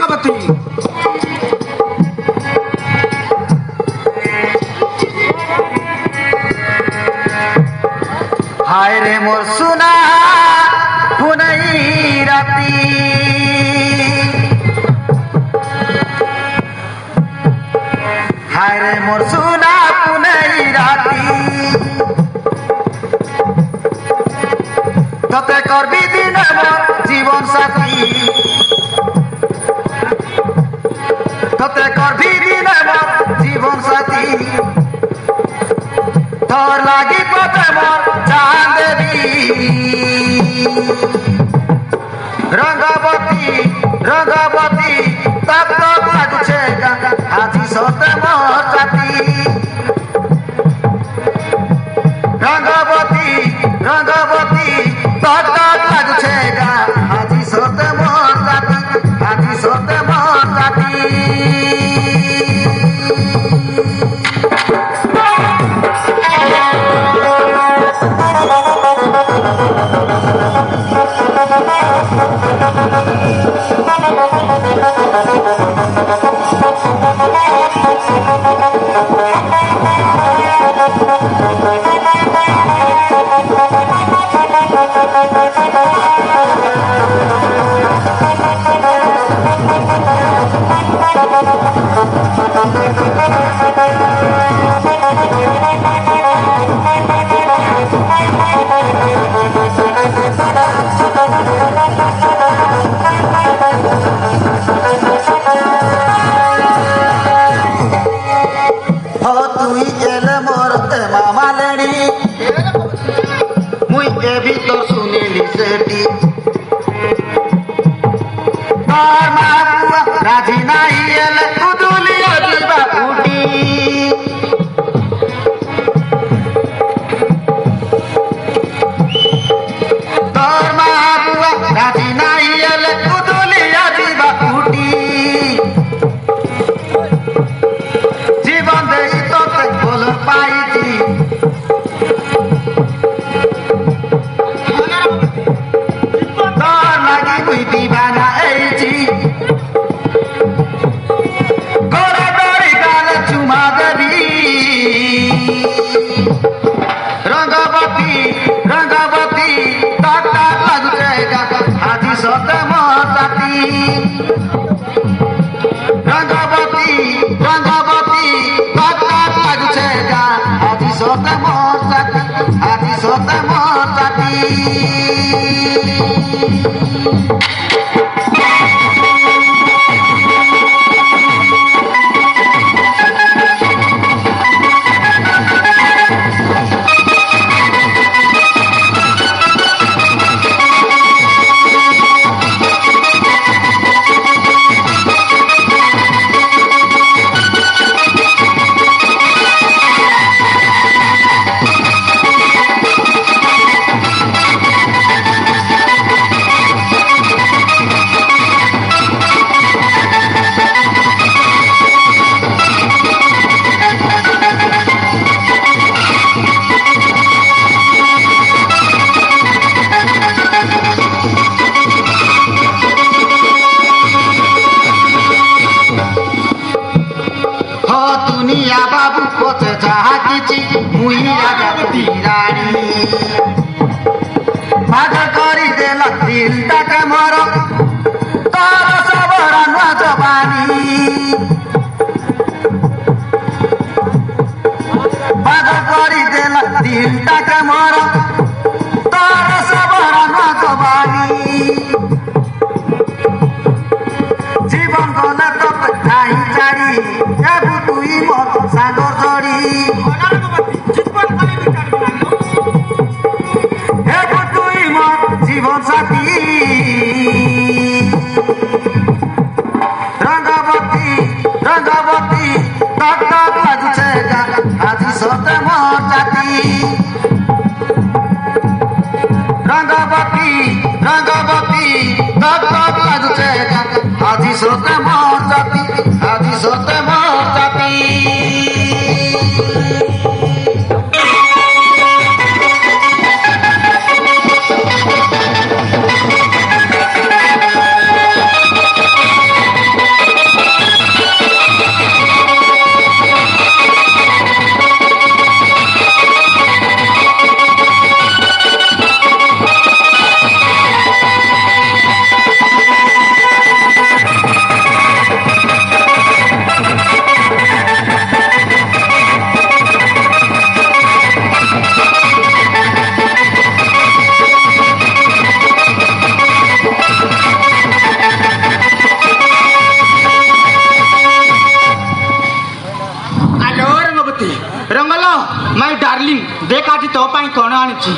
रंगवती हाय रे मोर सुना पुनई राती हाय रे मोर सुना पुनई राती तते करबी दिन मोर जीवन साथी तते करबी दिन मोर जीवन साथी तोर लागी पते मोर जान देवी रंगवती रंगवती तब तक लागुछे आजी सोते मोर जाती रंगवती रंगवती तब तक लागुछे आजी सोते मोर जाती आजी सोते मोर जाती राजी नहीं एले कुदुलिया जीवा उठी तोर महाबुआ राजी नहीं एले कुदुलिया जीवा उठी जीवन दे तो तक बोल पाई थी तोर लगी कोई दीवाना ऐसी रंगवती रंगवती टाटा लग जाएगा आजी सोते मोर जाती रंगवती रंगवती टाटा लग जाएगा आजी सोते मोर जाती आजी सोते मोर जाती दुनिया बाबू कोचे चाहती मुइया गती रानी भाग करी देला दिल तक मरो तार सबरा न जवानी भाग करी देला दिल तक मरो तार सबरा न जवानी जीवन गले तो नहीं चारी এবু তুই মর সাগর জড়ি এবু তুই মর জীবন সাথী রঙ্গবতী রঙ্গবতী তক তক লাগুছে আজি সতে মোর জাতি রঙ্গবতী রঙ্গবতী তক তক লাগুছে আজি সতে মোর জাতি আজি সতে মোর জাতি କଣ ଆଣିଛି?